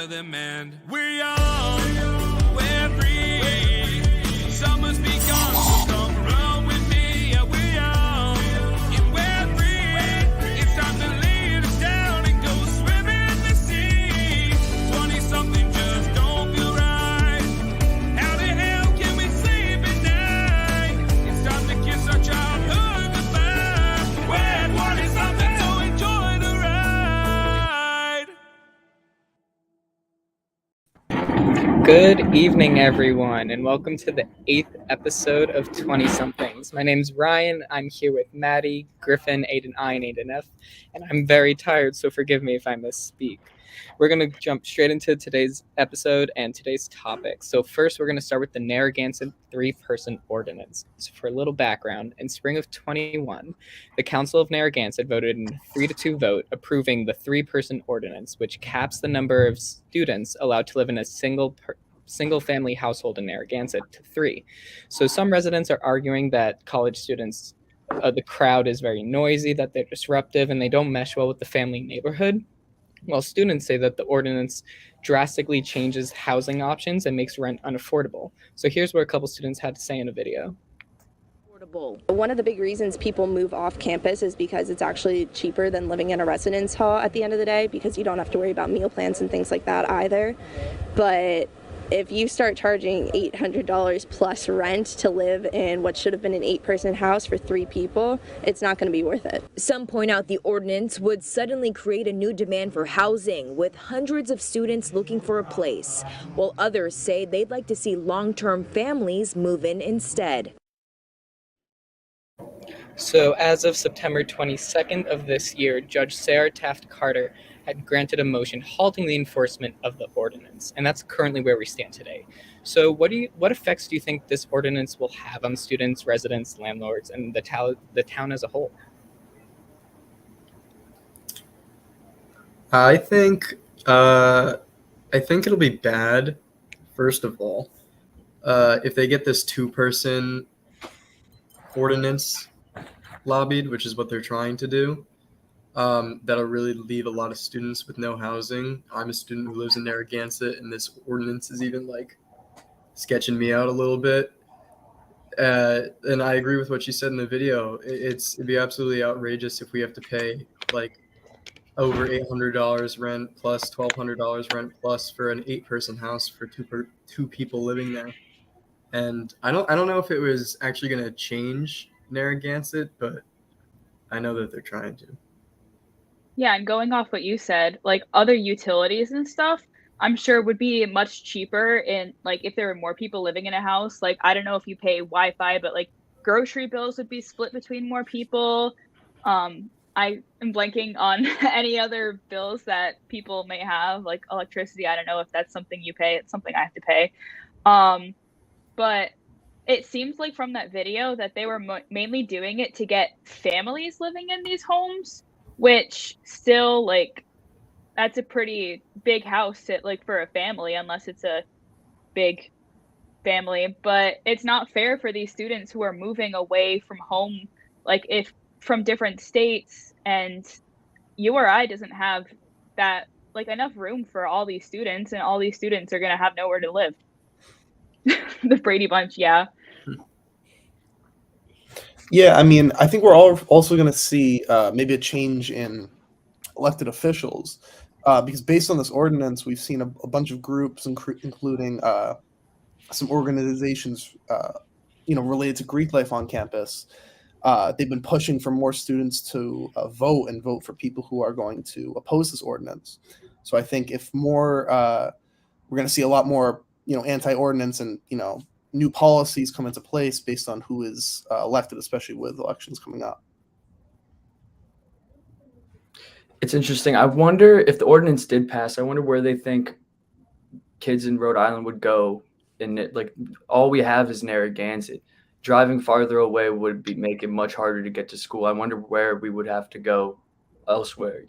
hear them and we're young, we're free. Summer's begun, so come around with me. Yeah, we're young and we're free. It's time to lead us down and go swim in the sea. 20-something just don't feel right. How the hell can we sleep at night? It's time to kiss our childhood goodbye. We're 20-something, so enjoy the ride. Good evening, everyone, and welcome to the 8th episode of 20-somethings. My name's Ryan. I'm here with Maddie, Griffin, Aiden I, and Aiden F, and I'm very tired, so forgive me if I misspeak. We're going to jump straight into today's episode and today's topic. So first, we're going to start with the Narragansett three-person ordinance. So for a little background, in spring of 21, the Council of Narragansett voted in a 3-2 vote approving the three-person ordinance, which caps the number of students allowed to live in a single-family household in Narragansett to 3. So some residents are arguing that college students, the crowd is very noisy, that they're disruptive, and they don't mesh well with the family neighborhood. While students say that the ordinance drastically changes housing options and makes rent unaffordable. So here's what a couple students had to say in a video. One of the big reasons people move off campus is because it's actually cheaper than living in a residence hall at the end of the day, because you don't have to worry about meal plans and things like that either. But if you start charging $800 plus rent to live in what should have been an 8-person house for 3 people, it's not going to be worth it. Some point out the ordinance would suddenly create a new demand for housing, with hundreds of students looking for a place, while others say they'd like to see long-term families move in instead. So as of September 22nd of this year, Judge Sarah Taft Carter had granted a motion halting the enforcement of the ordinance, and that's currently where we stand today. So what effects do you think this ordinance will have on students, residents, landlords, and the town as a whole? I think it'll be bad. First of all, if they get this 2-person ordinance lobbied, which is what they're trying to do, that'll really leave a lot of students with no housing. I'm a student who lives in Narragansett, and this ordinance is even like sketching me out a little bit. And I agree with what you said in the video. It'd be absolutely outrageous if we have to pay like over $800 rent plus $1,200 rent plus for an 8-person house for two people living there. And I don't know if it was actually going to change Narragansett, but I know that they're trying to. Yeah, and going off what you said, like other utilities and stuff, I'm sure would be much cheaper in like if there were more people living in a house. Like I don't know if you pay Wi-Fi, but like grocery bills would be split between more people. I am blanking on any other bills that people may have, like electricity. I don't know if that's something you pay. It's something I have to pay. But it seems like from that video that they were mainly doing it to get families living in these homes, which still, like, that's a pretty big house to, like, for a family, unless it's a big family. But it's not fair for these students who are moving away from home, like, if from different states, and URI doesn't have that, like, enough room for all these students, and all these students are going to have nowhere to live. The Brady Bunch, yeah. Yeah, I mean, I think we're all also going to see maybe a change in elected officials because based on this ordinance, we've seen a bunch of groups, including some organizations, related to Greek life on campus. They've been pushing for more students to vote for people who are going to oppose this ordinance. So I think if more, we're going to see a lot more, anti-ordinance and, new policies come into place based on who is elected, especially with elections coming up. It's interesting. I wonder if the ordinance did pass, I wonder where they think kids in Rhode Island would go. And like all we have is Narragansett. Driving farther away would make it much harder to get to school. I wonder where we would have to go elsewhere,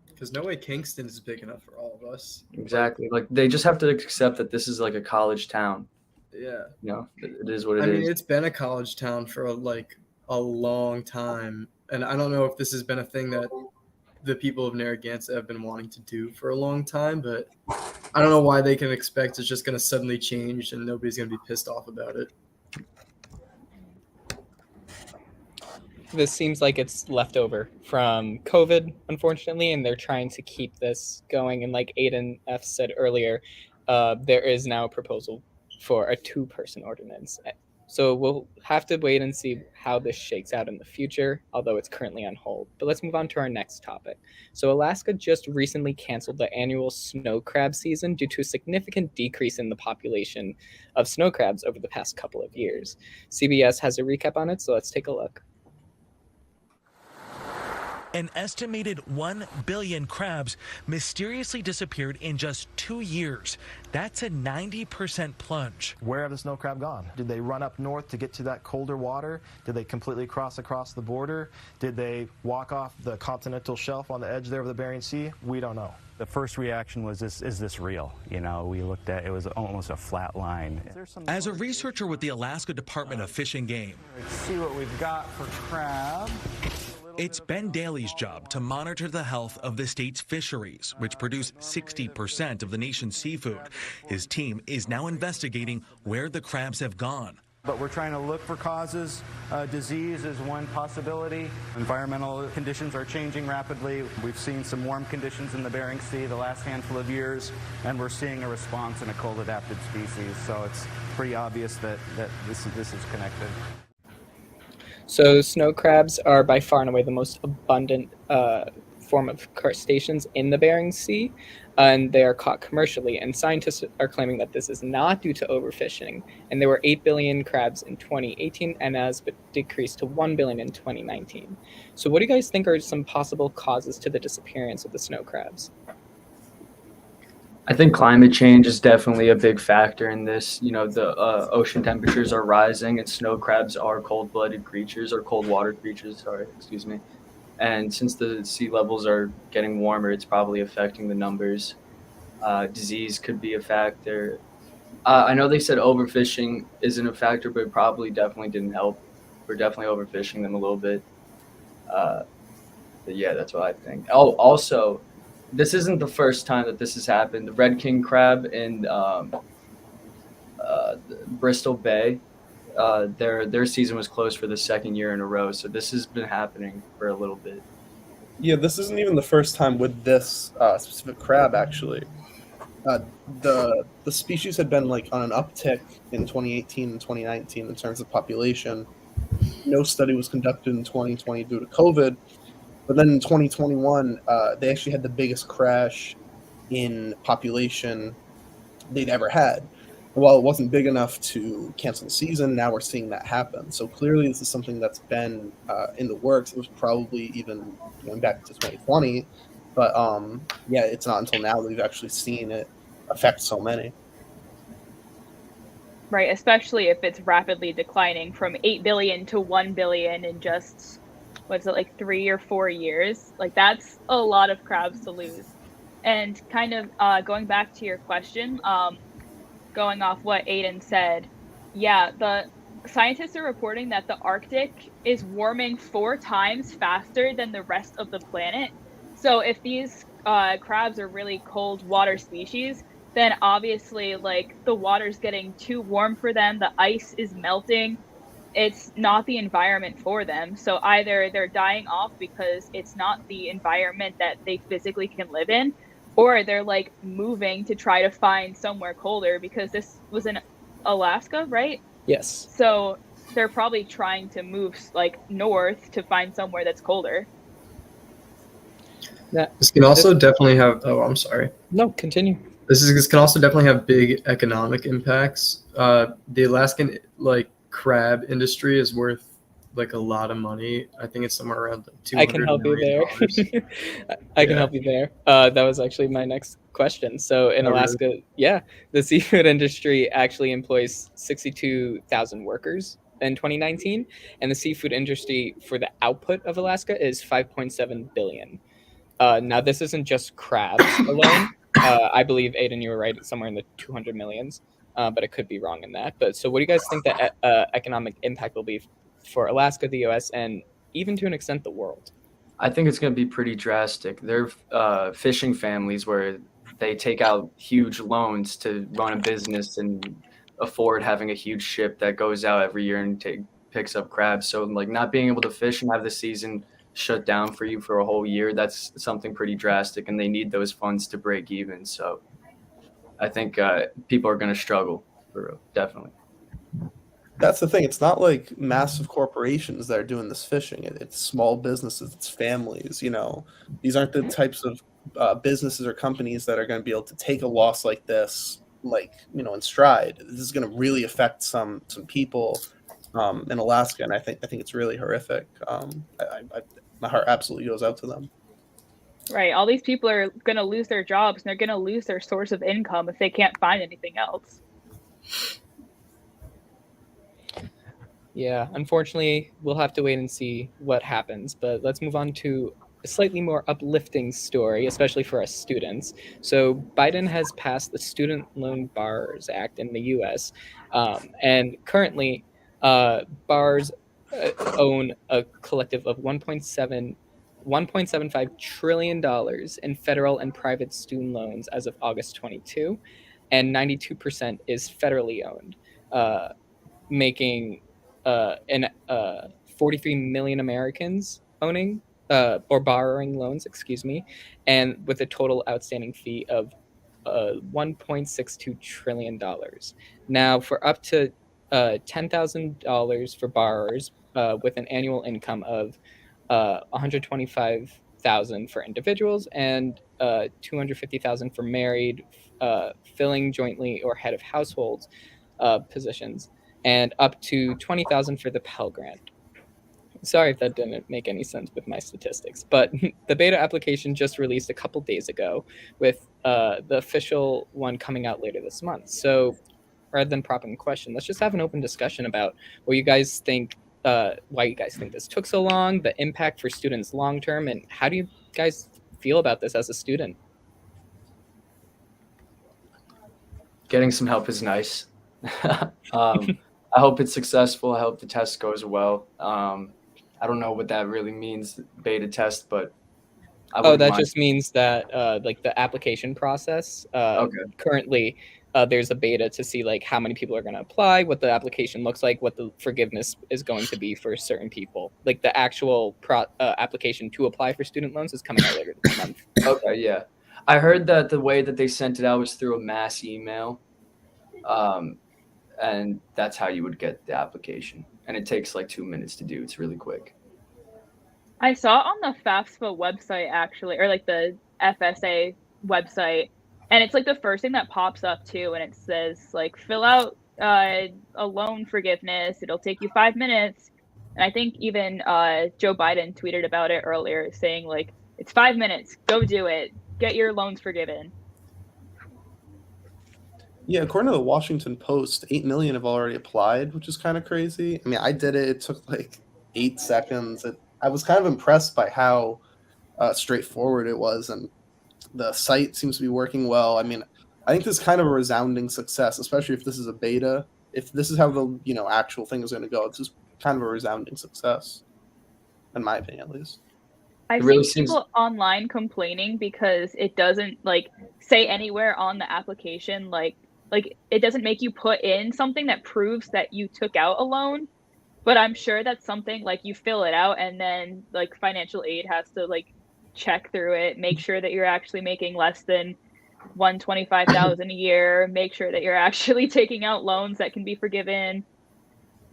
Because no way Kingston is big enough for all of us. Exactly. Like they just have to accept that this is like a college town. Yeah. It is what it is. I mean, it's been a college town for a long time. And I don't know if this has been a thing that the people of Narragansett have been wanting to do for a long time, but I don't know why they can expect it's just going to suddenly change and nobody's going to be pissed off about it. This seems like it's left over from COVID, unfortunately, and they're trying to keep this going. And like Aiden F said earlier, there is now a proposal for a 2-person ordinance. So we'll have to wait and see how this shakes out in the future, although it's currently on hold. But let's move on to our next topic. So Alaska just recently canceled the annual snow crab season due to a significant decrease in the population of snow crabs over the past couple of years. CBS has a recap on it, so let's take a look. An estimated 1 billion crabs mysteriously disappeared in just 2 years. That's a 90% plunge. Where have the snow crab gone? Did they run up north to get to that colder water? Did they completely cross across the border? Did they walk off the continental shelf on the edge there of the Bering Sea? We don't know. The first reaction was, is this real? You know, we looked at it, was almost a flat line. As a researcher with the Alaska Department of Fish and Game, Let's see what we've got for crab. it's Ben Daly's job to monitor the health of the state's fisheries, which produce 60% of the nation's seafood. His team is now investigating where the crabs have gone. But we're trying to look for causes. Disease is one possibility. Environmental conditions are changing rapidly. We've seen some warm conditions in the Bering Sea the last handful of years, and we're seeing a response in a cold-adapted species. So it's pretty obvious that this is connected. So snow crabs are by far and away the most abundant form of crustaceans in the Bering Sea, and they are caught commercially. And scientists are claiming that this is not due to overfishing. And there were 8 billion crabs in 2018 and has decreased to 1 billion in 2019. So what do you guys think are some possible causes to the disappearance of the snow crabs? I think climate change is definitely a big factor in this. You know, the ocean temperatures are rising, and snow crabs are cold-blooded creatures, or cold water creatures, sorry, excuse me. And since the sea levels are getting warmer, it's probably affecting the numbers. Disease could be a factor. I know they said overfishing isn't a factor, but it probably definitely didn't help. We're definitely overfishing them a little bit. But yeah, that's what I think. Oh, also, this isn't the first time that this has happened. The red king crab in Bristol Bay, their season was closed for the second year in a row. So this has been happening for a little bit. Yeah, this isn't even the first time with this specific crab, actually. The species had been like on an uptick in 2018 and 2019 in terms of population. No study was conducted in 2020 due to COVID. But then in 2021, they actually had the biggest crash in population they'd ever had. And while it wasn't big enough to cancel the season, now we're seeing that happen. So clearly this is something that's been in the works. It was probably even going back to 2020. But yeah, it's not until now that we've actually seen it affect so many. Right, especially if it's rapidly declining from 8 billion to 1 billion in just, what's it, like 3 or 4 years? Like, that's a lot of crabs to lose. And kind of going back to your question, going off what Aiden said, yeah, the scientists are reporting that the Arctic is warming 4 times faster than the rest of the planet. So if these crabs are really cold water species, then obviously, like, the water's getting too warm for them, the ice is melting, it's not the environment for them. So either they're dying off because it's not the environment that they physically can live in, or they're like moving to try to find somewhere colder, because this was in Alaska, right? Yes. So they're probably trying to move like north to find somewhere that's colder. This can also definitely have. Oh, I'm sorry. No, continue. This can also definitely have big economic impacts. The Alaskan crab industry is worth like a lot of money. I think it's somewhere around $200 I can help you there. I can help you there. That was actually my next question. So in Alaska, really? Yeah, the seafood industry actually employs 62,000 workers in 2019, and the seafood industry for the output of Alaska is 5.7 billion. Now this isn't just crabs alone. I believe, Aiden, you were right, somewhere in the 200 millions, but I could be wrong in that. But so what do you guys think the economic impact will be for Alaska, the U.S., and even to an extent the world? I think it's going to be pretty drastic. There are fishing families where they take out huge loans to run a business and afford having a huge ship that goes out every year and picks up crabs. So, like, not being able to fish and have the season shut down for you for a whole year, that's something pretty drastic, and they need those funds to break even. So, I think people are going to struggle for real, definitely. That's the thing. It's not like massive corporations that are doing this fishing. It's small businesses. It's families. These aren't the types of businesses or companies that are going to be able to take a loss like this, in stride. This is going to really affect some people in Alaska, and I think it's really horrific. My heart absolutely goes out to them. Right. All these people are going to lose their jobs and they're going to lose their source of income if they can't find anything else. Yeah, unfortunately, we'll have to wait and see what happens. But let's move on to a slightly more uplifting story, especially for us students. So Biden has passed the Student Loan Borrowers Act in the U.S. And currently, borrowers own a collective of $1.75 trillion in federal and private student loans as of August 22, and 92% is federally owned, making 43 million Americans owning or borrowing loans, and with a total outstanding fee of $1.62 trillion. Now, for up to $10,000 for borrowers with an annual income of $125,000 for individuals and $250,000 for married, filling jointly or head of households positions, and up to $20,000 for the Pell Grant. Sorry if that didn't make any sense with my statistics, but the beta application just released a couple days ago, with the official one coming out later this month. So rather than propping a question, let's just have an open discussion about what you guys think, why you guys think this took so long, the impact for students long term, and how do you guys feel about this as a student? Getting some help is nice. I hope it's successful. I hope the test goes well. I don't know what that really means, beta test, but that just means that like the application process. Okay. Currently, there's a beta to see like how many people are going to apply, what the application looks like, what the forgiveness is going to be for certain people. Like the actual application to apply for student loans is coming out later this month. Okay, yeah. I heard that the way that they sent it out was through a mass email. And that's how you would get the application. And it takes like 2 minutes to do. It's really quick. I saw on the FAFSA website, actually, or like the FSA website, and it's like the first thing that pops up too, and it says like fill out a loan forgiveness. It'll take you 5 minutes. And I think even Joe Biden tweeted about it earlier, saying like it's 5 minutes, go do it, get your loans forgiven. Yeah, according to the Washington Post, 8 million have already applied, which is kind of crazy. I mean, I did it. It took like 8 seconds. I was kind of impressed by how straightforward it was, and the site seems to be working well. I mean, I think this is kind of a resounding success, especially if this is a beta. If this is how the actual thing is going to go, it's just kind of a resounding success, in my opinion, at least. I've really seen people online complaining because it doesn't like say anywhere on the application like it doesn't make you put in something that proves that you took out a loan. But I'm sure that's something like you fill it out and then like financial aid has to like check through it, make sure that you're actually making less than $125,000 a year, make sure that you're actually taking out loans that can be forgiven,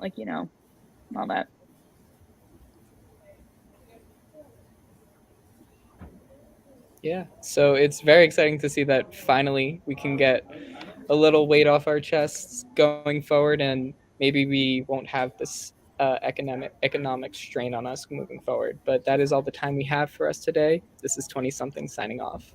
like all that. Yeah, so it's very exciting to see that finally we can get a little weight off our chests going forward, and maybe we won't have this economic strain on us moving forward. But that is all the time we have for us today. This is 20 something signing off.